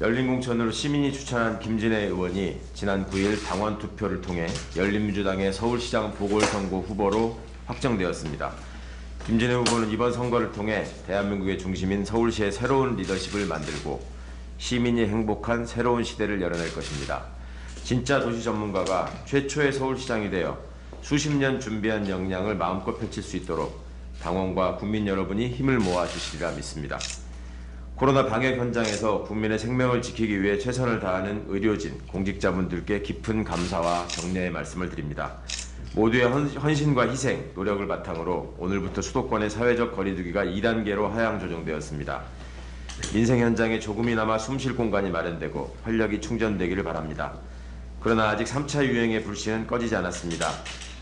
열린공천으로 시민이 추천한 김진애 의원이 지난 9일 당원 투표를 통해 열린민주당의 서울시장 보궐선거 후보로 확정되었습니다. 김진애 후보는 이번 선거를 통해 대한민국의 중심인 서울시의 새로운 리더십을 만들고 시민이 행복한 새로운 시대를 열어낼 것입니다. 진짜 도시 전문가가 최초의 서울시장이 되어 수십 년 준비한 역량을 마음껏 펼칠 수 있도록 당원과 국민 여러분이 힘을 모아 주시리라 믿습니다. 코로나 방역 현장에서 국민의 생명을 지키기 위해 최선을 다하는 의료진, 공직자분들께 깊은 감사와 격려의 말씀을 드립니다. 모두의 헌신과 희생, 노력을 바탕으로 오늘부터 수도권의 사회적 거리두기가 2단계로 하향 조정되었습니다. 민생 현장에 조금이나마 숨쉴 공간이 마련되고 활력이 충전되기를 바랍니다. 그러나 아직 3차 유행의 불씨는 꺼지지 않았습니다.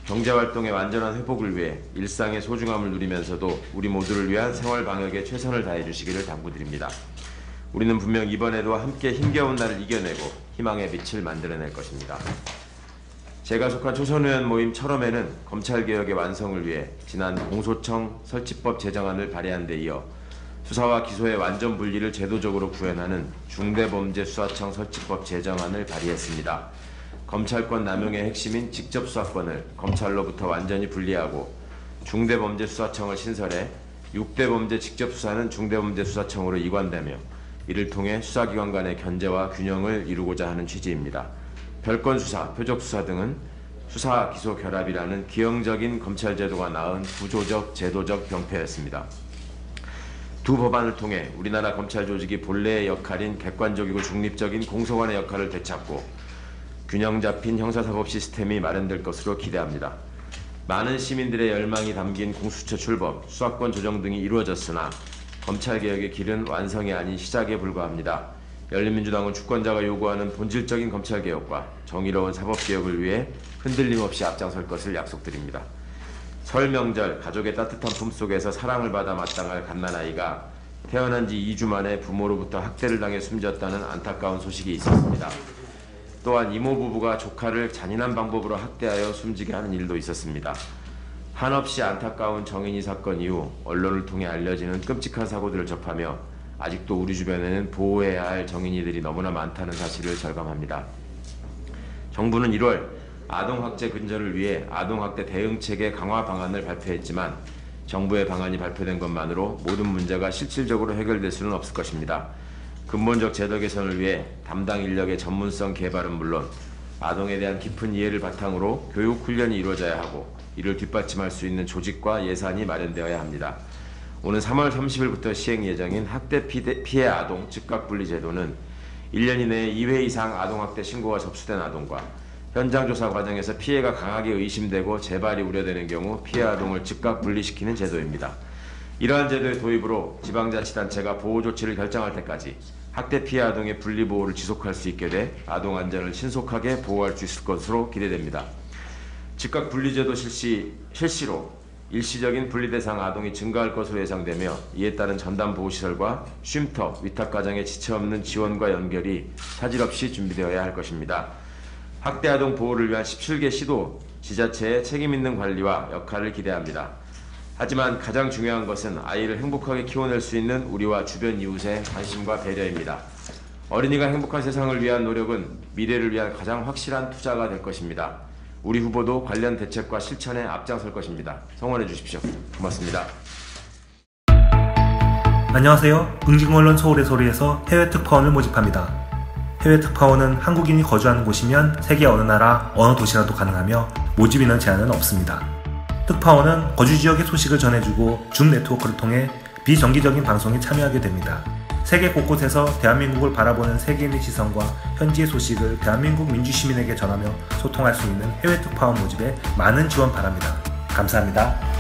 경제활동의 완전한 회복을 위해 일상의 소중함을 누리면서도 우리 모두를 위한 생활 방역에 최선을 다해 주시기를 당부드립니다. 우리는 분명 이번에도 함께 힘겨운 날을 이겨내고 희망의 빛을 만들어낼 것입니다. 제가 속한 초선의원 모임 철험에는 검찰개혁의 완성을 위해 지난 공소청 설치법 제정안을 발의한 데 이어 수사와 기소의 완전 분리를 제도적으로 구현하는 중대범죄수사청 설치법 제정안을 발의했습니다. 검찰권 남용의 핵심인 직접수사권을 검찰로부터 완전히 분리하고 중대범죄수사청을 신설해 6대 범죄 직접수사는 중대범죄수사청으로 이관되며 이를 통해 수사기관 간의 견제와 균형을 이루고자 하는 취지입니다. 별건수사, 표적수사 등은 수사, 기소 결합이라는 기형적인 검찰제도가 낳은 구조적, 제도적 병폐였습니다. 두 법안을 통해 우리나라 검찰 조직이 본래의 역할인 객관적이고 중립적인 공소관의 역할을 되찾고 균형 잡힌 형사사법 시스템이 마련될 것으로 기대합니다. 많은 시민들의 열망이 담긴 공수처 출범, 수사권 조정 등이 이루어졌으나 검찰개혁의 길은 완성이 아닌 시작에 불과합니다. 열린민주당은 주권자가 요구하는 본질적인 검찰개혁과 정의로운 사법개혁을 위해 흔들림 없이 앞장설 것을 약속드립니다. 설 명절 가족의 따뜻한 품속에서 사랑을 받아 마땅할 갓난아이가 태어난 지 2주 만에 부모로부터 학대를 당해 숨졌다는 안타까운 소식이 있었습니다. 또한 이모 부부가 조카를 잔인한 방법으로 학대하여 숨지게 하는 일도 있었습니다. 한없이 안타까운 정인이 사건 이후 언론을 통해 알려지는 끔찍한 사고들을 접하며 아직도 우리 주변에는 보호해야 할 정인이들이 너무나 많다는 사실을 절감합니다. 정부는 1월 아동학대 근절을 위해 아동학대 대응체계 강화 방안을 발표했지만 정부의 방안이 발표된 것만으로 모든 문제가 실질적으로 해결될 수는 없을 것입니다. 근본적 제도 개선을 위해 담당 인력의 전문성 개발은 물론 아동에 대한 깊은 이해를 바탕으로 교육 훈련이 이루어져야 하고 이를 뒷받침할 수 있는 조직과 예산이 마련되어야 합니다. 오는 3월 30일부터 시행 예정인 학대 피해 아동 즉각분리 제도는 1년 이내에 2회 이상 아동학대 신고가 접수된 아동과 현장 조사 과정에서 피해가 강하게 의심되고 재발이 우려되는 경우 피해 아동을 즉각 분리시키는 제도입니다. 이러한 제도의 도입으로 지방자치단체가 보호조치를 결정할 때까지 학대 피해 아동의 분리보호를 지속할 수 있게 돼 아동 안전을 신속하게 보호할 수 있을 것으로 기대됩니다. 즉각 분리제도 실시로 일시적인 분리대상 아동이 증가할 것으로 예상되며 이에 따른 전담보호시설과 쉼터, 위탁가정의 지체없는 지원과 연결이 차질 없이 준비되어야 할 것입니다. 학대 아동 보호를 위한 17개 시도, 지자체의 책임있는 관리와 역할을 기대합니다. 하지만 가장 중요한 것은 아이를 행복하게 키워낼 수 있는 우리와 주변 이웃의 관심과 배려입니다. 어린이가 행복한 세상을 위한 노력은 미래를 위한 가장 확실한 투자가 될 것입니다. 우리 후보도 관련 대책과 실천에 앞장설 것입니다. 성원해 주십시오. 고맙습니다. 안녕하세요. 응징언론 서울의 소리에서 해외 특파원을 모집합니다. 해외 특파원은 한국인이 거주하는 곳이면 세계 어느 나라, 어느 도시라도 가능하며 모집 인원 제한은 없습니다. 특파원은 거주 지역의 소식을 전해주고 줌 네트워크를 통해 비정기적인 방송에 참여하게 됩니다. 세계 곳곳에서 대한민국을 바라보는 세계인의 시선과 현지의 소식을 대한민국 민주시민에게 전하며 소통할 수 있는 해외 특파원 모집에 많은 지원 바랍니다. 감사합니다.